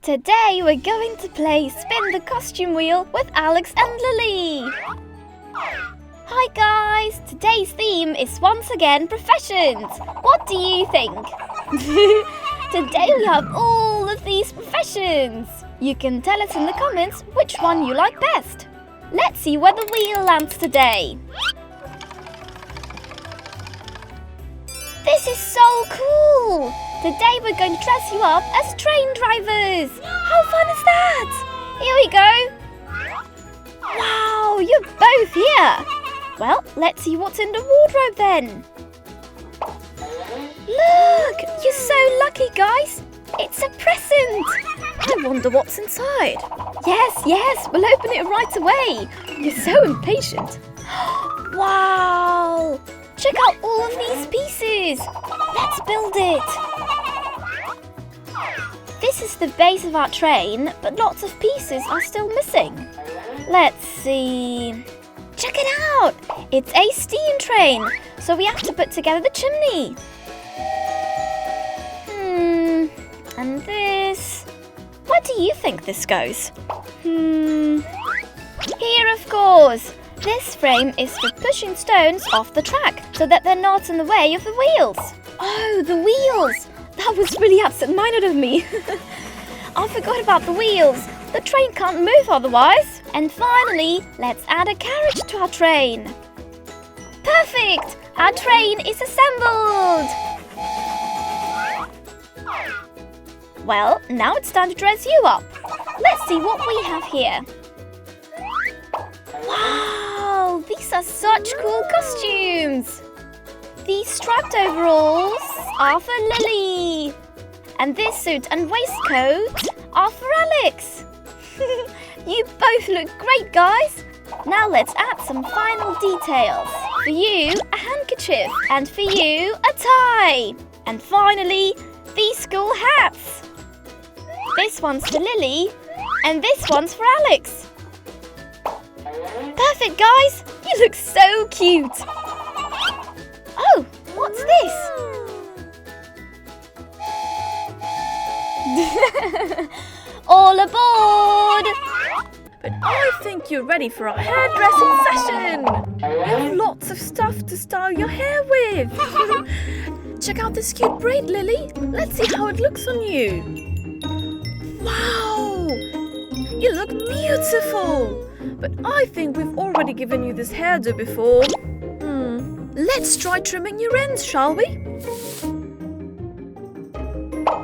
Today we're going to play Spin the Costume Wheel with Alex and Lily. Hi guys, today's theme is once again professions. What do you think? Today we have all of these professions. You can tell us in the comments which one you like best. Let's see where the wheel lands today. This is so cool! Today we're going to dress you up as train drivers. How fun is that? Here we go. Wow, you're both here. Well, let's see what's in the wardrobe then. Look, you're so lucky, guys. It's a present. I wonder what's inside. Yes, we'll open it right away. You're so impatient. Wow, check out all of these pieces. Let's build it. This is the base of our train, but lots of pieces are still missing. Let's see. Check it out! It's a steam train, so we have to put together the chimney. And this... Where do you think this goes? Here, of course. This frame is for pushing stones off the track, so that they're not in the way of the wheels. Oh, the wheels! That was really absent-minded of me. I forgot about the wheels. The train can't move otherwise. And finally, let's add a carriage to our train. Perfect! Our train is assembled! Well, now it's time to dress you up. Let's see what we have here. Wow! These are such cool costumes! These striped overalls are for Lily. And this suit and waistcoat are for Alex. You both look great, guys. Now let's add some final details. For you, a handkerchief. And for you, a tie. And finally, these school hats. This one's for Lily. And this one's for Alex. Perfect, guys. You look so cute. Oh, what's this? All aboard! But I think you're ready for our hairdressing session! We have lots of stuff to style your hair with! Check out this cute braid, Lily! Let's see how it looks on you! Wow! You look beautiful! But I think we've already given you this hairdo before. Let's try trimming your ends, shall we?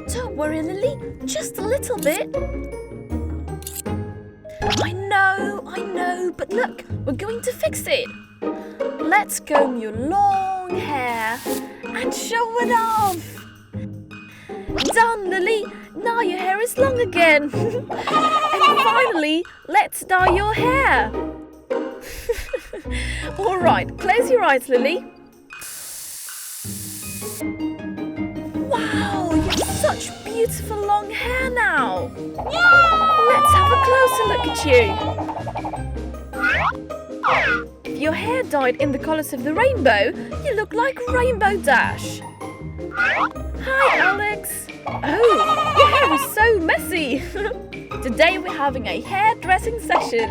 Don't worry, Lily, just a little bit. I know, but look, we're going to fix it. Let's comb your long hair and show it off. Done, Lily. Now your hair is long again. And finally, let's dye your hair. All right, close your eyes, Lily. Wow, you have such beautiful long hair now. Let's have a closer look at you. If your hair dyed in the colours of the rainbow, you look like Rainbow Dash. Hi, Alex. Oh, your hair is so messy. Today we're having a hairdressing session.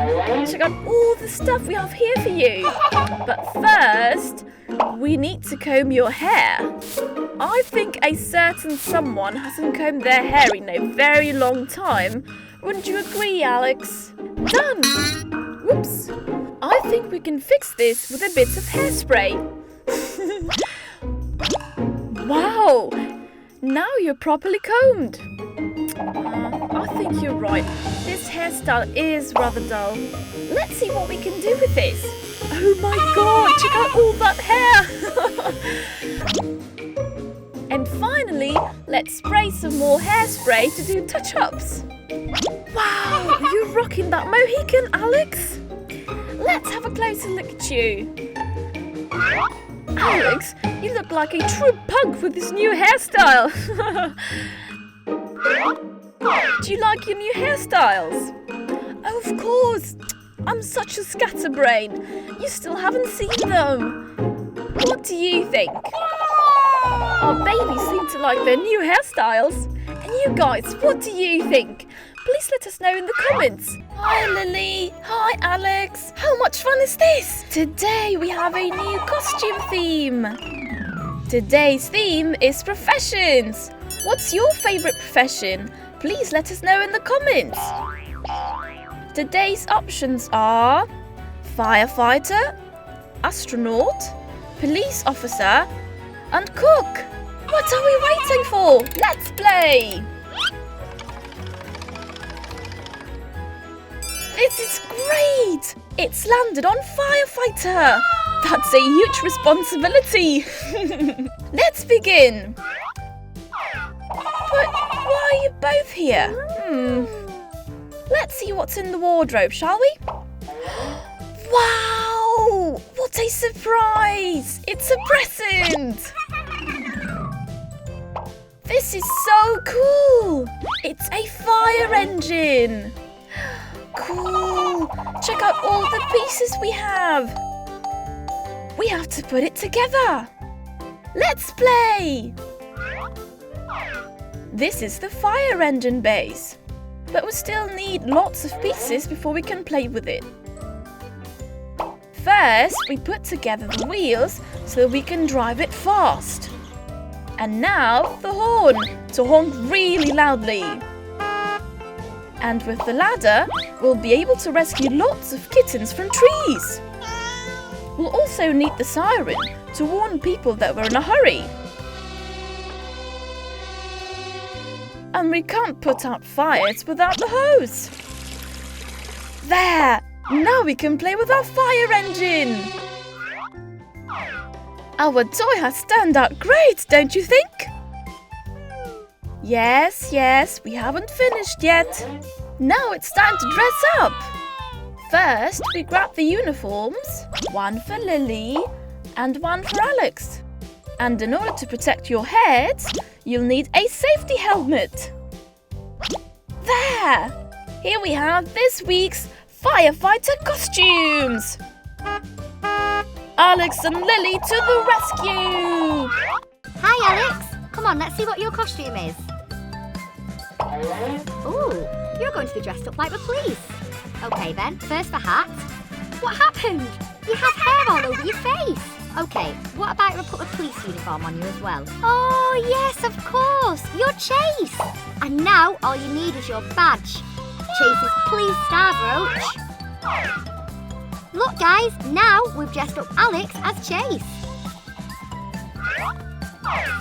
Check out all the stuff we have here for you. But first, we need to comb your hair. I think a certain someone hasn't combed their hair in a very long time. Wouldn't you agree, Alex? Done! Whoops! I think we can fix this with a bit of hairspray. Wow! Now you're properly combed. I think you're right. This hairstyle is rather dull. Let's see what we can do with this. Oh my god, check out all that hair! And finally, let's spray some more hairspray to do touch-ups. Wow, you're rocking that Mohican, Alex. Let's have a closer look at you. Alex, you look like a true punk with this new hairstyle. Do you like your new hairstyles? Oh, of course. I'm such a scatterbrain. You still haven't seen them. What do you think? Our babies seem to like their new hairstyles. And And you guys, what do you think? Please let us know in the comments. Hi Lily. Hi Alex. How much fun is this? Today we have a new costume theme. Today's theme is professions. What's your favourite profession? Please let us know in the comments. Today's options are firefighter, astronaut, police officer, and cook. What are we waiting for? Let's play! This is great! It's landed on firefighter! That's a huge responsibility! Let's begin! But why are you both here? Let's see what's in the wardrobe, shall we? Wow! What a surprise! It's a present! This is so cool! It's a fire engine! Cool! Check out all the pieces we have! We have to put it together! Let's play! This is the fire engine base, but we still need lots of pieces before we can play with it. First, we put together the wheels so we can drive it fast. And now, the horn, to honk really loudly. And with the ladder, we'll be able to rescue lots of kittens from trees. We'll also need the siren to warn people that we're in a hurry. And we can't put out fires without the hose. There! Now we can play with our fire engine! Our toy has turned out great, don't you think? Yes, we haven't finished yet. Now it's time to dress up. First, we grab the uniforms, one for Lily and one for Alex. And in order to protect your heads, you'll need a safety helmet. There! Here we have this week's firefighter costumes. Alex and Lily to the rescue! Hi Alex! Come on, let's see what your costume is. Ooh, you're going to be dressed up like the police. Okay then, first the hat. What happened? You have hair all over your face. Okay, what about if I put a police uniform on you as well? Oh yes, of course, you're Chase. And now all you need is your badge. Chase's police star brooch. Look guys, now we've dressed up Alex as Chase.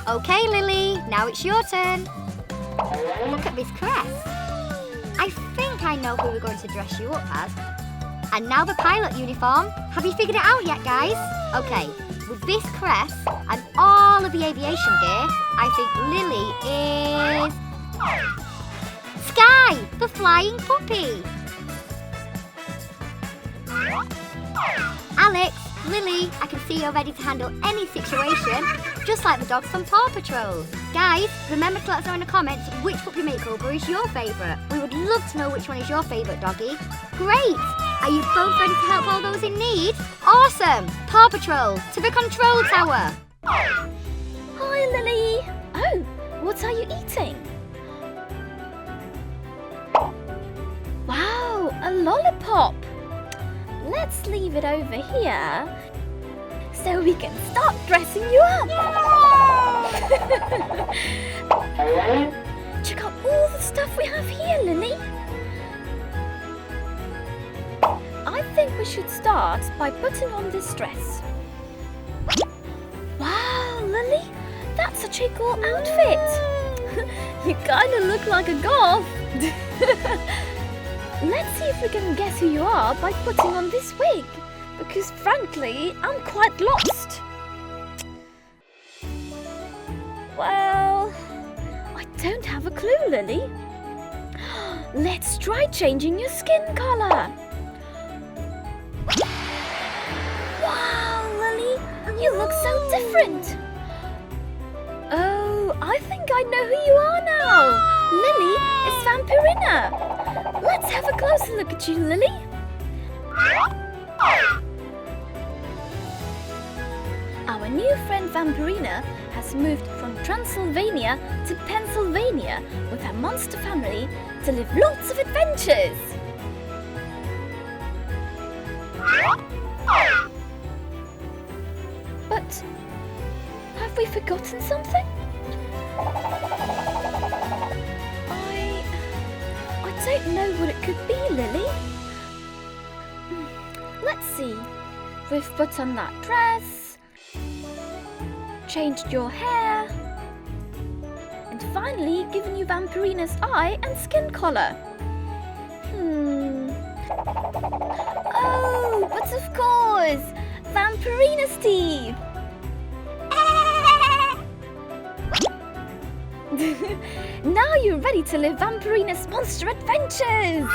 Okay Lily, now it's your turn. Look at this crest. I think I know who we're going to dress you up as. And now the pilot uniform. Have you figured it out yet, guys? Okay, with this crest and all of the aviation gear, I think Lily is... Sky, the flying puppy. Alex, Lily, I can see you're ready to handle any situation, just like the dogs from Paw Patrol. Guys, remember to let us know in the comments which puppy makeover is your favourite. We would love to know which one is your favourite doggy. Great! Are you both ready to help all those in need? Awesome! Paw Patrol, to the control tower! Hi, Lily. Oh, what are you eating? Wow, a lollipop. Let's leave it over here so we can start dressing you up. Check out all the stuff we have here, Lily. I think we should start by putting on this dress. Wow, Lily, that's such a cool outfit. You kind of look like a goth. Let's see if we can guess who you are by putting on this wig, because frankly, I'm quite lost. Well, I don't have a clue, Lily. Let's try changing your skin colour. Wow, Lily, you look so different. Oh, I think I know who you are now. Lily is Vampirina. Let's have a closer look at you, Lily. Our new friend Vampirina has moved from Transylvania to Pennsylvania with her monster family to live lots of adventures. But have we forgotten something? I don't know what it could be, Lily. Let's see. We've put on that dress, changed your hair, and finally given you Vampirina's eye and skin collar. Oh, but of course! Vampirina's teeth! Now you're ready to live Vampirina's monster adventures!